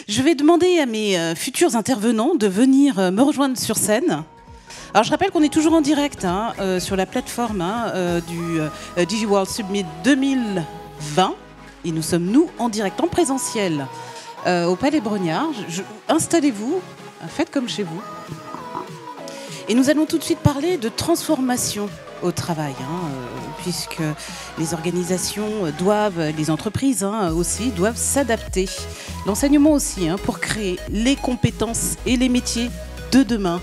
Je vais demander à mes futurs intervenants de venir me rejoindre sur scène. Alors je rappelle qu'on est toujours en direct sur la plateforme du DigiWorld Summit 2020 et nous sommes nous en direct, en présentiel au Palais Brongniart. Installez-vous, faites comme chez vous. Et nous allons tout de suite parler de transformation au travail, puisque les organisations doivent, les entreprises aussi, doivent s'adapter. L'enseignement aussi, pour créer les compétences et les métiers de demain.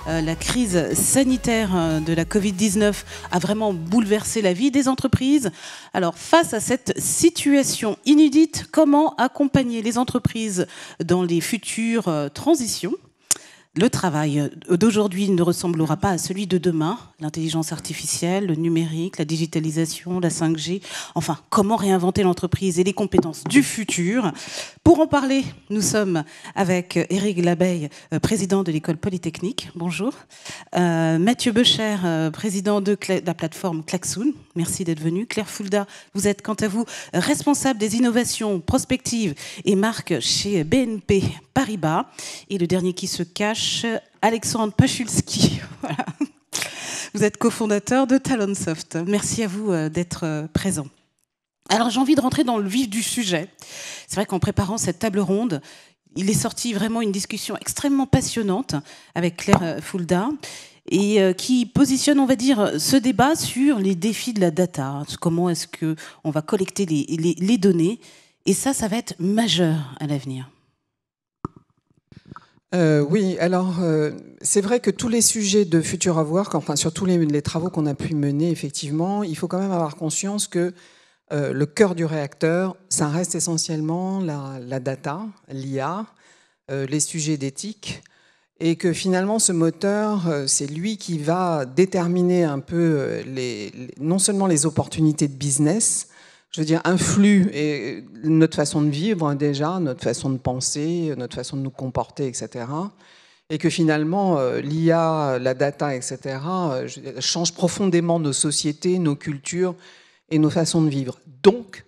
La crise sanitaire de la Covid-19 a vraiment bouleversé la vie des entreprises. Alors, face à cette situation inédite, comment accompagner les entreprises dans les futures transitions ? Le travail d'aujourd'hui ne ressemblera pas à celui de demain. L'intelligence artificielle, le numérique, la digitalisation, la 5G. Enfin, comment réinventer l'entreprise et les compétences du futur? Pour en parler, nous sommes avec Éric Labeille, président de l'École Polytechnique. Bonjour. Mathieu Becher, président de la plateforme Klaxoon. Merci d'être venu. Claire Fulda, vous êtes quant à vous responsable des innovations prospectives et marques chez BNP Paribas. Et le dernier qui se cache, Alexandre Pachulski. Voilà. Vous êtes cofondateur de Talonsoft. Merci à vous d'être présent. Alors j'ai envie de rentrer dans le vif du sujet. C'est vrai qu'en préparant cette table ronde, il est sorti vraiment une discussion extrêmement passionnante avec Claire Fulda et qui positionne, on va dire, ce débat sur les défis de la data. Comment est-ce qu'on va collecter les données? Et ça va être majeur à l'avenir. Oui, alors c'est vrai que tous les sujets de Future of Work, enfin surtout les travaux qu'on a pu mener, effectivement, il faut quand même avoir conscience que le cœur du réacteur, ça reste essentiellement la data, l'IA, les sujets d'éthique, et que finalement ce moteur, c'est lui qui va déterminer un peu non seulement les opportunités de business, je veux dire, influe et notre façon de vivre déjà, notre façon de penser, notre façon de nous comporter, etc. Et que finalement, l'IA, la data, etc., change profondément nos sociétés, nos cultures et nos façons de vivre. Donc,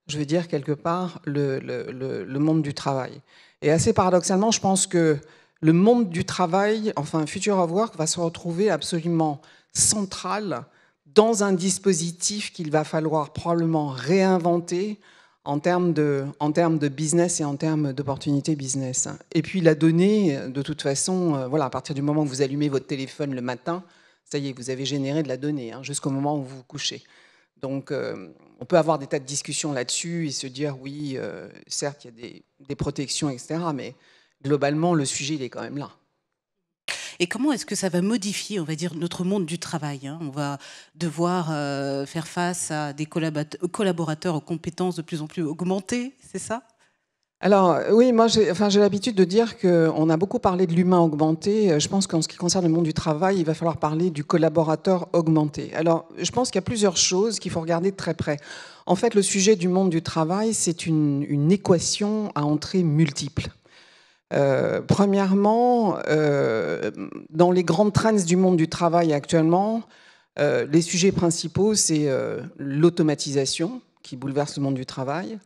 je veux dire, quelque part, le monde du travail. Et assez paradoxalement, je pense que le monde du travail, enfin, Future of Work, va se retrouver absolument central dans un dispositif qu'il va falloir probablement réinventer en termes de business et en termes d'opportunités business. Et puis la donnée, de toute façon, voilà, à partir du moment où vous allumez votre téléphone le matin, ça y est, vous avez généré de la donnée, jusqu'au moment où vous vous couchez. Donc on peut avoir des tas de discussions là-dessus et se dire, oui, certes, il y a des protections, etc., mais globalement, le sujet, il est quand même là. Et comment est-ce que ça va modifier, on va dire, notre monde du travail? On va devoir faire face à des collaborateurs aux compétences de plus en plus augmentées, c'est ça? Alors oui, moi j'ai l'habitude de dire qu'on a beaucoup parlé de l'humain augmenté. Je pense qu'en ce qui concerne le monde du travail, il va falloir parler du collaborateur augmenté. Alors je pense qu'il y a plusieurs choses qu'il faut regarder de très près. En fait, le sujet du monde du travail, c'est une équation à entrées multiples. Premièrement, dans les grandes trends du monde du travail actuellement, les sujets principaux, c'est l'automatisation qui bouleverse le monde du travail.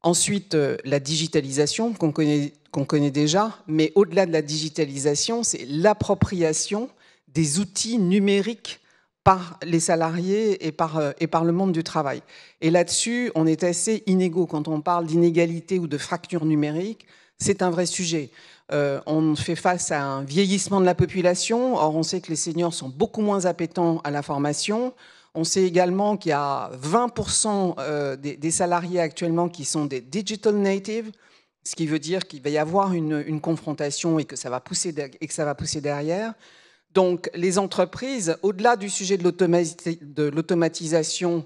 Ensuite, la digitalisation qu'on connaît déjà, mais au-delà de la digitalisation, c'est l'appropriation des outils numériques par les salariés et par le monde du travail. Et là-dessus, on est assez inégaux. Quand on parle d'inégalité ou de fracture numérique, c'est un vrai sujet. On fait face à un vieillissement de la population. Or, on sait que les seniors sont beaucoup moins appétents à la formation. On sait également qu'il y a 20% des salariés actuellement qui sont des digital natives, ce qui veut dire qu'il va y avoir une confrontation et que ça va pousser derrière. Donc, les entreprises, au-delà du sujet de l'automatisation,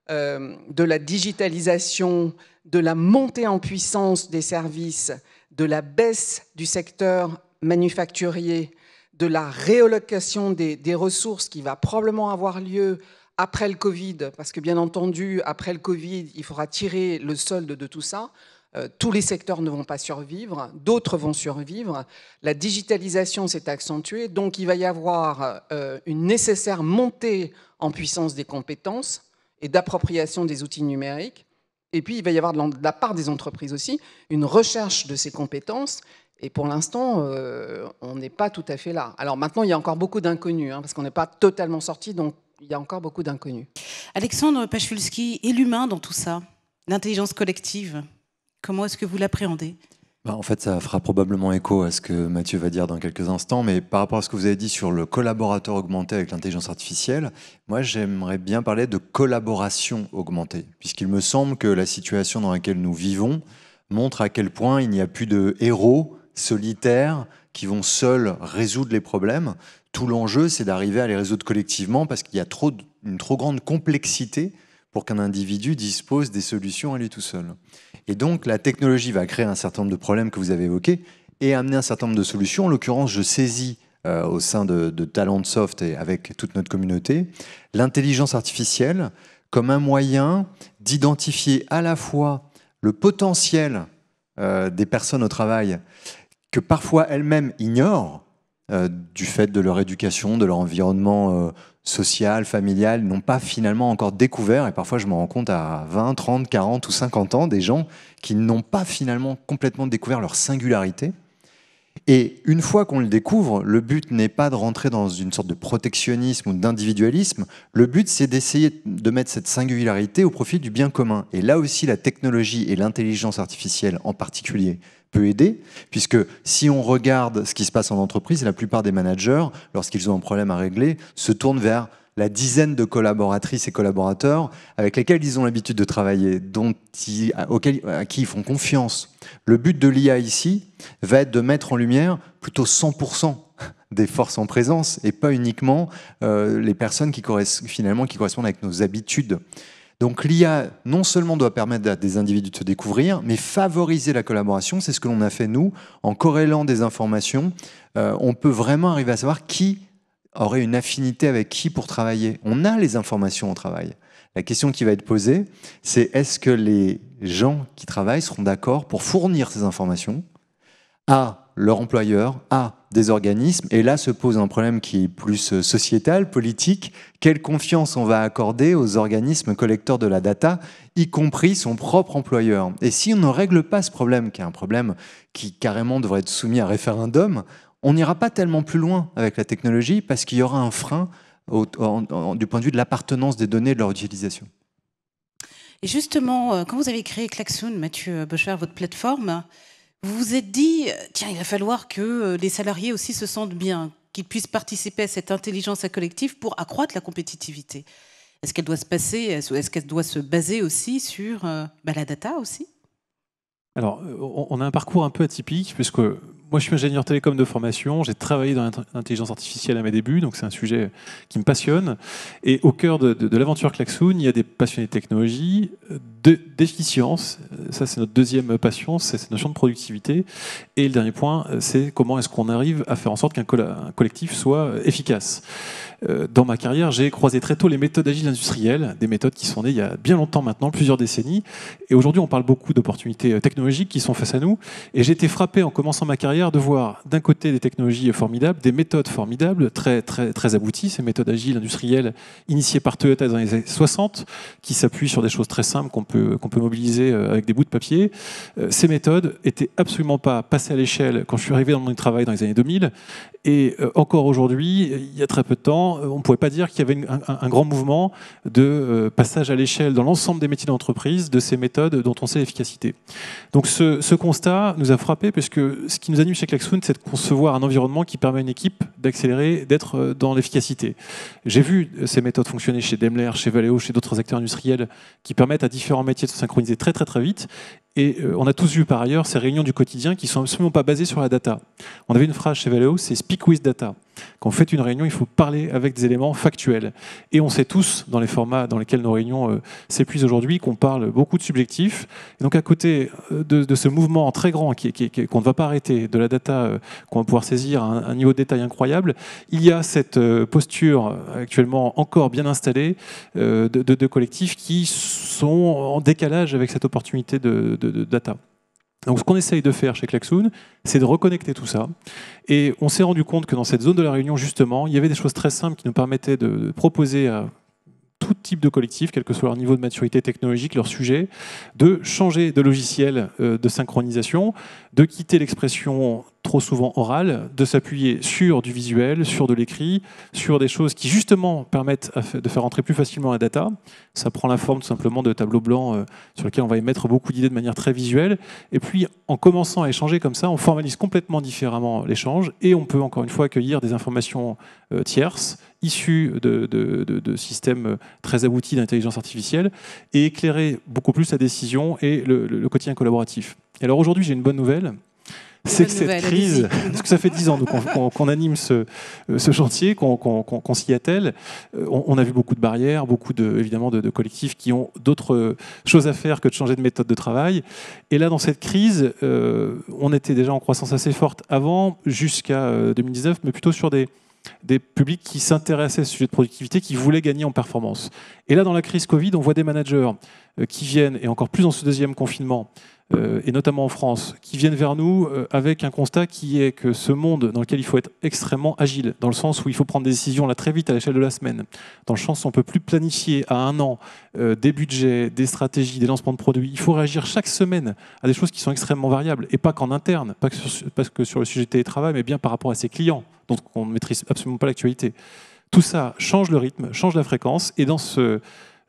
de la digitalisation, de la montée en puissance des services, de la baisse du secteur manufacturier, de la réallocation des ressources qui va probablement avoir lieu après le Covid, parce que bien entendu, après le Covid, il faudra tirer le solde de tout ça. Tous les secteurs ne vont pas survivre, d'autres vont survivre. La digitalisation s'est accentuée, donc il va y avoir une nécessaire montée en puissance des compétences et d'appropriation des outils numériques. Et puis, il va y avoir de la part des entreprises aussi une recherche de ces compétences. Et pour l'instant, on n'est pas tout à fait là. Alors maintenant, il y a encore beaucoup d'inconnus, parce qu'on n'est pas totalement sorti, donc il y a encore beaucoup d'inconnus. Alexandre Pachulski, et l'humain dans tout ça, l'intelligence collective, comment est-ce que vous l'appréhendez ? En fait, ça fera probablement écho à ce que Mathieu va dire dans quelques instants, mais par rapport à ce que vous avez dit sur le collaborateur augmenté avec l'intelligence artificielle, moi j'aimerais bien parler de collaboration augmentée, puisqu'il me semble que la situation dans laquelle nous vivons montre à quel point il n'y a plus de héros solitaires qui vont seuls résoudre les problèmes. Tout l'enjeu, c'est d'arriver à les résoudre collectivement, parce qu'il y a une trop grande complexité pour qu'un individu dispose des solutions à lui tout seul. Et donc, la technologie va créer un certain nombre de problèmes que vous avez évoqués et amener un certain nombre de solutions. En l'occurrence, je saisis au sein de Talentsoft et avec toute notre communauté l'intelligence artificielle comme un moyen d'identifier à la fois le potentiel des personnes au travail que parfois elles-mêmes ignorent du fait de leur éducation, de leur environnement social, familial, n'ont pas finalement encore découvert, et parfois je me rends compte à 20, 30, 40 ou 50 ans, des gens qui n'ont pas finalement complètement découvert leur singularité. Et une fois qu'on le découvre, le but n'est pas de rentrer dans une sorte de protectionnisme ou d'individualisme, le but c'est d'essayer de mettre cette singularité au profit du bien commun. Et là aussi la technologie et l'intelligence artificielle en particulier peut aider, puisque si on regarde ce qui se passe en entreprise, la plupart des managers, lorsqu'ils ont un problème à régler, se tournent vers la dizaine de collaboratrices et collaborateurs avec lesquels ils ont l'habitude de travailler, à qui ils font confiance. Le but de l'IA ici va être de mettre en lumière plutôt 100% des forces en présence et pas uniquement les personnes qui correspondent avec nos habitudes. Donc l'IA, non seulement doit permettre à des individus de se découvrir, mais favoriser la collaboration. C'est ce que l'on a fait, nous, en corrélant des informations. On peut vraiment arriver à savoir qui aurait une affinité avec qui pour travailler. On a les informations au travail. La question qui va être posée, c'est est-ce que les gens qui travaillent seront d'accord pour fournir ces informations à leur employeur, à des organismes. Et là se pose un problème qui est plus sociétal, politique. Quelle confiance on va accorder aux organismes collecteurs de la data, y compris son propre employeur? Et si on ne règle pas ce problème, qui est un problème qui carrément devrait être soumis à référendum, on n'ira pas tellement plus loin avec la technologie parce qu'il y aura un frein du point de vue de l'appartenance des données et de leur utilisation. Et justement, quand vous avez créé Klaxoon, Mathieu Bocher, votre plateforme, vous vous êtes dit, tiens, il va falloir que les salariés aussi se sentent bien, qu'ils puissent participer à cette intelligence collective pour accroître la compétitivité. Est-ce qu'elle doit se passer, est-ce qu'elle doit se baser aussi sur la data aussi? Alors, on a un parcours un peu atypique, puisque moi, je suis ingénieur télécom de formation, j'ai travaillé dans l'intelligence artificielle à mes débuts, donc c'est un sujet qui me passionne. Et au cœur de l'aventure Klaxoon, il y a des passionnés de technologie, d'efficience, ça c'est notre deuxième passion, c'est cette notion de productivité. Et le dernier point, c'est comment est-ce qu'on arrive à faire en sorte qu'un collectif soit efficace. Dans ma carrière, j'ai croisé très tôt les méthodes agiles industrielles, des méthodes qui sont nées il y a bien longtemps maintenant, plusieurs décennies. Et aujourd'hui, on parle beaucoup d'opportunités technologiques qui sont face à nous. Et j'ai été frappé en commençant ma carrière de voir d'un côté des technologies formidables, des méthodes formidables, très, très, très abouties, ces méthodes agiles industrielles initiées par Toyota dans les années 60, qui s'appuient sur des choses très simples qu'on peut mobiliser avec des bouts de papier. Ces méthodes n'étaient absolument pas passées à l'échelle quand je suis arrivé dans le monde du travail dans les années 2000. Et encore aujourd'hui, il y a très peu de temps, on ne pouvait pas dire qu'il y avait un grand mouvement de passage à l'échelle dans l'ensemble des métiers d'entreprise de ces méthodes dont on sait l'efficacité. Donc ce constat nous a frappé, puisque ce qui nous anime chez Klaxoon, c'est de concevoir un environnement qui permet à une équipe d'accélérer, d'être dans l'efficacité. J'ai vu ces méthodes fonctionner chez Daimler, chez Valeo, chez d'autres acteurs industriels qui permettent à différents métiers de se synchroniser très très très vite. Et on a tous vu par ailleurs ces réunions du quotidien qui ne sont absolument pas basées sur la data. On avait une phrase chez Valeo, c'est « speak with data ». Quand on fait une réunion, il faut parler avec des éléments factuels. Et on sait tous, dans les formats dans lesquels nos réunions s'épuisent aujourd'hui, qu'on parle beaucoup de subjectif. Et donc à côté de ce mouvement très grand qu'on ne va pas arrêter, de la data qu'on va pouvoir saisir à un niveau de détail incroyable, il y a cette posture actuellement encore bien installée de collectifs qui sont en décalage avec cette opportunité de data. Donc ce qu'on essaye de faire chez Klaxoon, c'est de reconnecter tout ça. Et on s'est rendu compte que dans cette zone de la réunion, justement, il y avait des choses très simples qui nous permettaient de proposer à tout type de collectif, quel que soit leur niveau de maturité technologique, leur sujet, de changer de logiciel de synchronisation, de quitter l'expression trop souvent orale, de s'appuyer sur du visuel, sur de l'écrit, sur des choses qui justement permettent de faire entrer plus facilement la data. Ça prend la forme tout simplement de tableaux blancs sur lesquels on va émettre beaucoup d'idées de manière très visuelle. Et puis en commençant à échanger comme ça, on formalise complètement différemment l'échange et on peut encore une fois accueillir des informations tierces issues de systèmes très aboutis d'intelligence artificielle et éclairer beaucoup plus la décision et le quotidien collaboratif. Et alors aujourd'hui, j'ai une bonne nouvelle. C'est que cette crise, parce que ça fait 10 ans qu'on anime ce chantier, qu'on s'y attelle, on a vu beaucoup de barrières, beaucoup évidemment de collectifs qui ont d'autres choses à faire que de changer de méthode de travail. Et là, dans cette crise, on était déjà en croissance assez forte avant, jusqu'à 2019, mais plutôt sur des publics qui s'intéressaient à ce sujet de productivité, qui voulaient gagner en performance. Et là, dans la crise Covid, on voit des managers qui viennent, et encore plus dans ce deuxième confinement, et notamment en France, qui viennent vers nous avec un constat qui est que ce monde dans lequel il faut être extrêmement agile, dans le sens où il faut prendre des décisions là très vite à l'échelle de la semaine, dans le sens où on ne peut plus planifier à un an des budgets, des stratégies, des lancements de produits. Il faut réagir chaque semaine à des choses qui sont extrêmement variables, et pas qu'en interne, pas que sur le sujet du télétravail, mais bien par rapport à ses clients, dont on ne maîtrise absolument pas l'actualité. Tout ça change le rythme, change la fréquence, et dans ce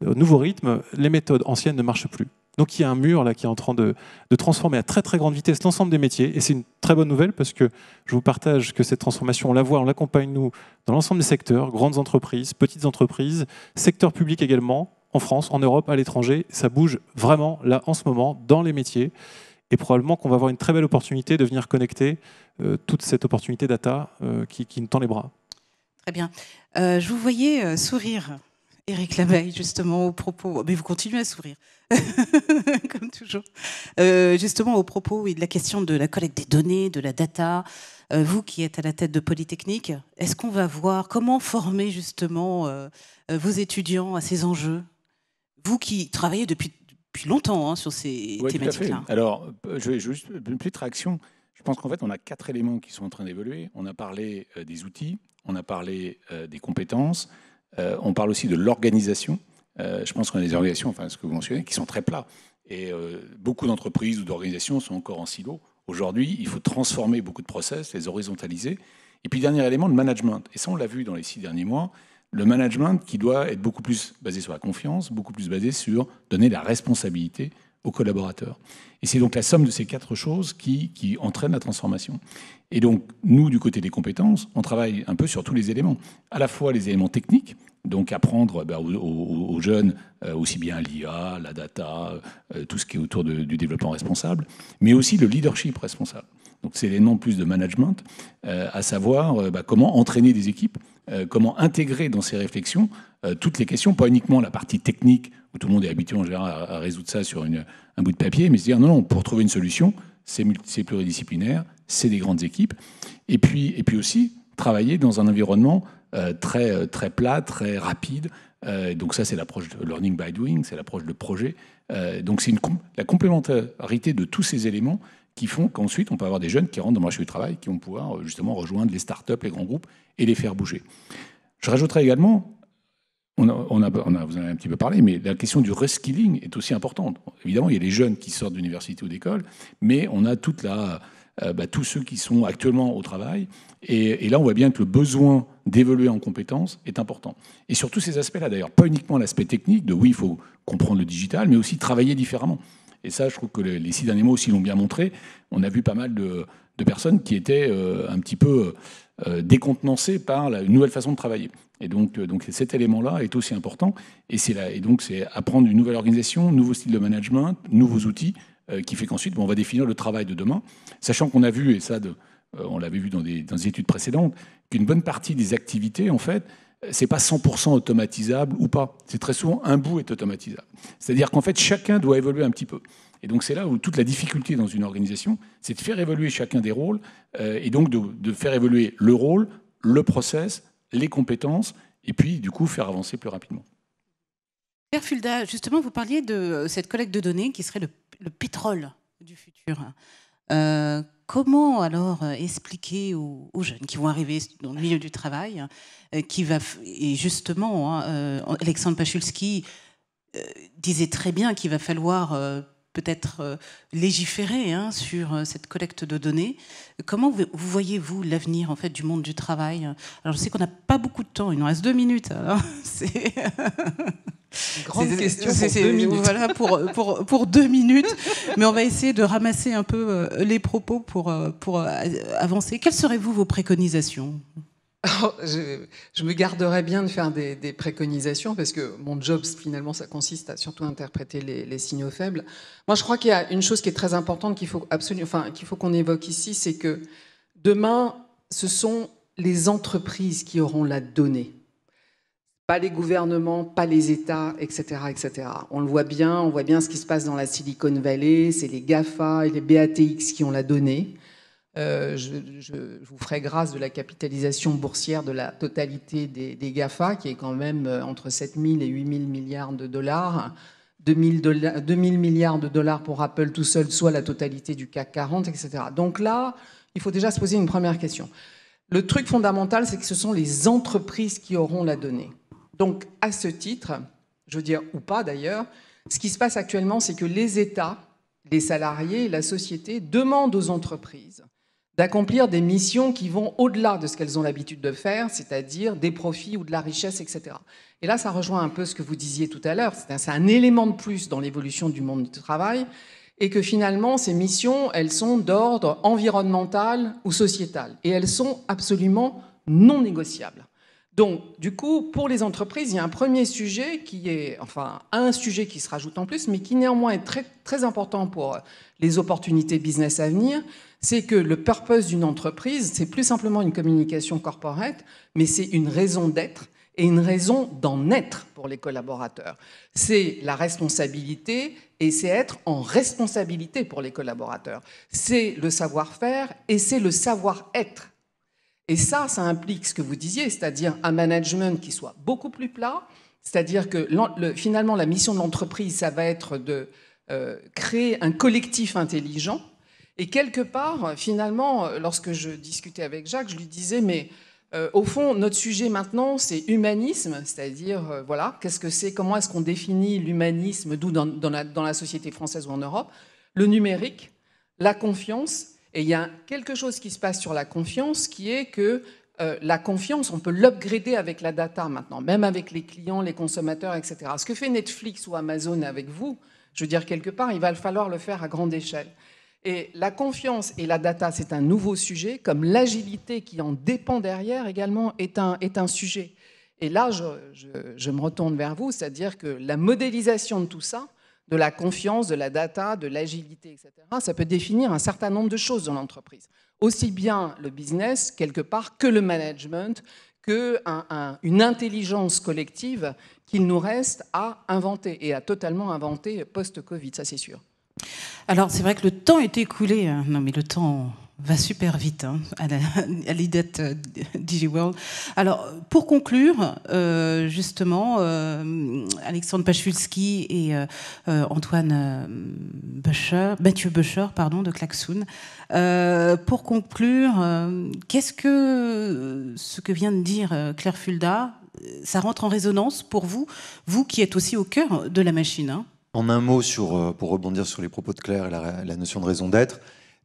nouveau rythme, les méthodes anciennes ne marchent plus. Donc il y a un mur là qui est en train de transformer à très très grande vitesse l'ensemble des métiers. Et c'est une très bonne nouvelle parce que je vous partage que cette transformation, on la voit, on l'accompagne nous dans l'ensemble des secteurs, grandes entreprises, petites entreprises, secteur public également, en France, en Europe, à l'étranger. Ça bouge vraiment là en ce moment dans les métiers. Et probablement qu'on va avoir une très belle opportunité de venir connecter toute cette opportunité data qui nous tend les bras. Très bien. Je vous voyais sourire, Éric Lameille, justement, au propos... Mais vous continuez à sourire, comme toujours. Justement, au propos de la question de la collecte des données, de la data, vous qui êtes à la tête de Polytechnique, est-ce qu'on va voir comment former, justement, vos étudiants à ces enjeux? Vous qui travaillez depuis longtemps sur ces thématiques-là. Alors, je vais juste une petite réaction. Je pense qu'en fait, on a 4 éléments qui sont en train d'évoluer. On a parlé des outils, on a parlé des compétences, on parle aussi de l'organisation. Je pense qu'on a des organisations, enfin ce que vous mentionnez, qui sont très plats. Et beaucoup d'entreprises ou d'organisations sont encore en silo. Aujourd'hui, il faut transformer beaucoup de process, les horizontaliser. Et puis, dernier élément, le management. Et ça, on l'a vu dans les 6 derniers mois. Le management qui doit être beaucoup plus basé sur la confiance, beaucoup plus basé sur donner la responsabilité aux collaborateurs. Et c'est donc la somme de ces 4 choses qui entraîne la transformation. Et donc, nous, du côté des compétences, on travaille un peu sur tous les éléments. À la fois les éléments techniques, donc apprendre aux jeunes aussi bien l'IA, la data, tout ce qui est autour du développement responsable, mais aussi le leadership responsable. Donc c'est l'élément plus de management, à savoir comment entraîner des équipes, comment intégrer dans ces réflexions toutes les questions, pas uniquement la partie technique, où tout le monde est habitué en général à résoudre ça sur un bout de papier, mais se dire non, pour trouver une solution, c'est pluridisciplinaire, c'est des grandes équipes, et puis aussi travailler dans un environnement très plat, très rapide. Donc ça, c'est l'approche de learning by doing, c'est l'approche de projet. Donc c'est la complémentarité de tous ces éléments qui font qu'ensuite, on peut avoir des jeunes qui rentrent dans le marché du travail, qui vont pouvoir justement rejoindre les startups, les grands groupes, et les faire bouger. Je rajouterais également, vous en avez un petit peu parlé, mais la question du reskilling est aussi importante. Évidemment, il y a les jeunes qui sortent d'université ou d'école, mais on a tous ceux qui sont actuellement au travail. Et là, on voit bien que le besoin d'évoluer en compétences est important. Et sur tous ces aspects-là, d'ailleurs, pas uniquement l'aspect technique de oui, il faut comprendre le digital, mais aussi travailler différemment. Et ça, je trouve que les 6 derniers mois aussi l'ont bien montré. On a vu pas mal de personnes qui étaient un petit peu décontenancées par une nouvelle façon de travailler. Et donc cet élément-là est aussi important. Et donc c'est apprendre une nouvelle organisation, nouveau style de management, nouveaux outils, qui fait qu'ensuite on va définir le travail de demain, sachant qu'on a vu, et ça on l'avait vu dans des études précédentes, qu'une bonne partie des activités, en fait, c'est pas 100% automatisable ou pas. C'est très souvent un bout est automatisable. C'est-à-dire qu'en fait, chacun doit évoluer un petit peu. Et donc c'est là où toute la difficulté dans une organisation, c'est de faire évoluer chacun des rôles, et donc de faire évoluer le rôle, le process, les compétences, et puis du coup faire avancer plus rapidement. Pierre Fulda, justement, vous parliez de cette collecte de données qui serait le pétrole du futur. comment alors expliquer aux jeunes qui vont arriver dans le milieu du travail, et justement, Alexandre Pachulski disait très bien qu'il va falloir peut-être légiférer sur cette collecte de données. Comment vous voyez-vous l'avenir en fait du monde du travail? Alors je sais qu'on n'a pas beaucoup de temps, il nous reste 2 minutes. Alors c'est une grande question pour 2 minutes. Voilà, pour 2 minutes. Mais on va essayer de ramasser un peu les propos pour avancer. Quelles seraient vos préconisations? Alors, je me garderais bien de faire des préconisations parce que mon job, finalement, ça consiste à surtout interpréter les signaux faibles. Moi, je crois qu'il y a une chose qui est très importante qu'il faut qu'on évoque ici, c'est que demain, ce sont les entreprises qui auront la donnée. Pas les gouvernements, pas les États, etc., etc. On le voit bien, on voit bien ce qui se passe dans la Silicon Valley, c'est les GAFA et les BATX qui ont la donnée. Je vous ferai grâce de la capitalisation boursière de la totalité des GAFA, qui est quand même entre 7 000 et 8 000 milliards de dollars. 2 000 milliards de dollars pour Apple tout seul, soit la totalité du CAC 40, etc. Donc là, il faut déjà se poser une première question. Le truc fondamental, c'est que ce sont les entreprises qui auront la donnée. Donc, à ce titre, je veux dire, ou pas d'ailleurs, ce qui se passe actuellement, c'est que les États, les salariés, la société demandent aux entreprises d'accomplir des missions qui vont au-delà de ce qu'elles ont l'habitude de faire, c'est-à-dire des profits ou de la richesse, etc. Et là, ça rejoint un peu ce que vous disiez tout à l'heure, c'est un élément de plus dans l'évolution du monde du travail, et que finalement, ces missions, elles sont d'ordre environnemental ou sociétal, et elles sont absolument non négociables. Donc, du coup, pour les entreprises, il y a un premier sujet qui est, enfin, un sujet qui se rajoute en plus, mais qui néanmoins est très, très important pour les opportunités business à venir, c'est que le purpose d'une entreprise, c'est plus simplement une communication corporate, mais c'est une raison d'être et une raison d'en être pour les collaborateurs. C'est la responsabilité et c'est être en responsabilité pour les collaborateurs. C'est le savoir-faire et c'est le savoir-être. Et ça implique ce que vous disiez, c'est-à-dire un management qui soit beaucoup plus plat, c'est-à-dire que finalement la mission de l'entreprise, ça va être de créer un collectif intelligent. Et quelque part, finalement, lorsque je discutais avec Jacques, je lui disais, mais au fond, notre sujet maintenant, c'est humanisme, c'est-à-dire, voilà, qu'est-ce que c'est, comment est-ce qu'on définit l'humanisme, d'où dans la société française ou en Europe, le numérique, la confiance. Et il y a quelque chose qui se passe sur la confiance, qui est que la confiance, on peut l'upgrader avec la data maintenant, même avec les clients, les consommateurs, etc. Ce que fait Netflix ou Amazon avec vous, je veux dire, quelque part, il va falloir le faire à grande échelle. Et la confiance et la data, c'est un nouveau sujet, comme l'agilité qui en dépend derrière également est un sujet. Et là, je me retourne vers vous, c'est-à-dire que la modélisation de tout ça, de la confiance, de la data, de l'agilité, etc., ça peut définir un certain nombre de choses dans l'entreprise. Aussi bien le business, quelque part, que le management, qu'une intelligence collective qu'il nous reste à inventer, et à totalement inventer post-Covid, ça c'est sûr. Alors, c'est vrai que le temps est écoulé. Non, mais le temps va super vite à l'IDET DigiWorld. Alors, pour conclure, justement, Alexandre Pachulski et Mathieu Böscher, de Klaxoon. Pour conclure, qu'est-ce que ce que vient de dire Claire Fulda, ça rentre en résonance pour vous, vous qui êtes aussi au cœur de la machine, En un mot, pour rebondir sur les propos de Claire et la notion de raison d'être,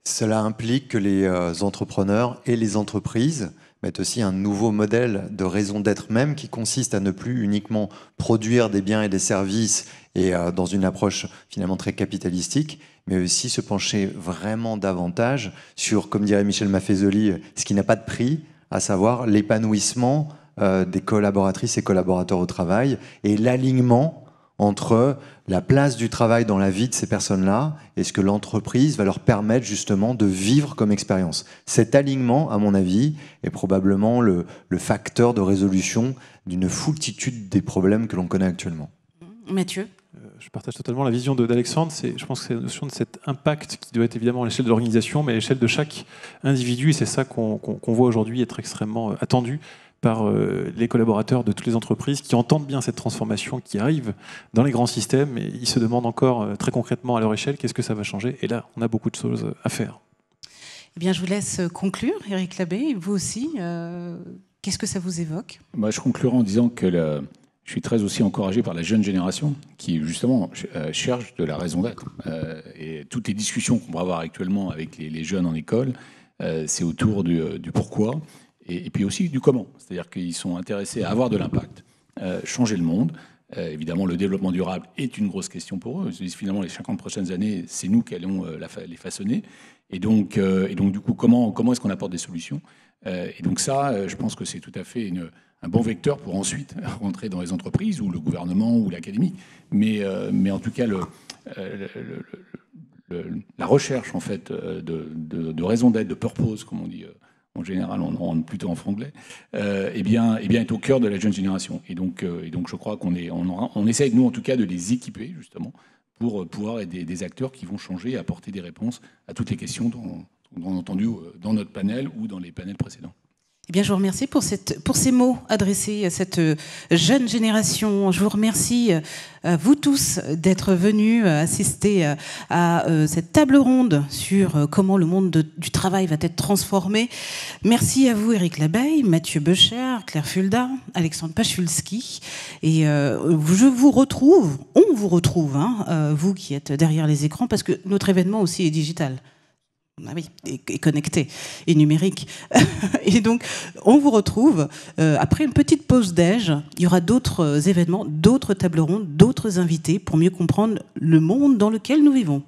cela implique que les entrepreneurs et les entreprises mettent aussi un nouveau modèle de raison d'être même qui consiste à ne plus uniquement produire des biens et des services et dans une approche finalement très capitalistique, mais aussi se pencher vraiment davantage sur, comme dirait Michel Maffezoli, ce qui n'a pas de prix, à savoir l'épanouissement des collaboratrices et collaborateurs au travail et l'alignement entre la place du travail dans la vie de ces personnes-là et ce que l'entreprise va leur permettre justement de vivre comme expérience. Cet alignement, à mon avis, est probablement le facteur de résolution d'une foultitude des problèmes que l'on connaît actuellement. Mathieu ? Je partage totalement la vision d'Alexandre. Je pense que c'est la notion de cet impact qui doit être évidemment à l'échelle de l'organisation, mais à l'échelle de chaque individu. Et c'est ça qu'on voit aujourd'hui être extrêmement attendu par les collaborateurs de toutes les entreprises qui entendent bien cette transformation qui arrive dans les grands systèmes. Et ils se demandent encore très concrètement à leur échelle qu'est-ce que ça va changer. Et là, on a beaucoup de choses à faire. Eh bien, je vous laisse conclure, Éric Labbé. Vous aussi, qu'est-ce que ça vous évoque? Moi, je conclurai en disant que je suis très aussi encouragé par la jeune génération qui, justement, cherche de la raison d'être. Et toutes les discussions qu'on va avoir actuellement avec les jeunes en école, c'est autour du pourquoi et puis aussi du comment. C'est-à-dire qu'ils sont intéressés à avoir de l'impact, changer le monde. Évidemment, le développement durable est une grosse question pour eux. Finalement, les 50 prochaines années, c'est nous qui allons les façonner. Et donc, du coup, comment est-ce qu'on apporte des solutions? Et donc ça, je pense que c'est tout à fait un bon vecteur pour ensuite rentrer dans les entreprises ou le gouvernement ou l'académie. Mais en tout cas, la recherche en fait de raison d'être, de purpose, comme on dit en général, plutôt en franglais, est au cœur de la jeune génération. Et donc je crois qu'on essaye, nous en tout cas, de les équiper justement pour pouvoir aider des acteurs qui vont changer et apporter des réponses à toutes les questions dont on a entendu dans notre panel ou dans les panels précédents. Eh bien, je vous remercie pour ces mots adressés à cette jeune génération. Je vous remercie, vous tous, d'être venus assister à cette table ronde sur comment le monde du travail va être transformé. Merci à vous, Éric Labbé, Mathieu Becher, Claire Fulda, Alexandre Pachulski. Et on vous retrouve, vous qui êtes derrière les écrans, parce que notre événement aussi est digital. Ah oui, et connecté, et numérique. Et donc, on vous retrouve après une petite pause déj. Il y aura d'autres événements, d'autres tables rondes, d'autres invités pour mieux comprendre le monde dans lequel nous vivons.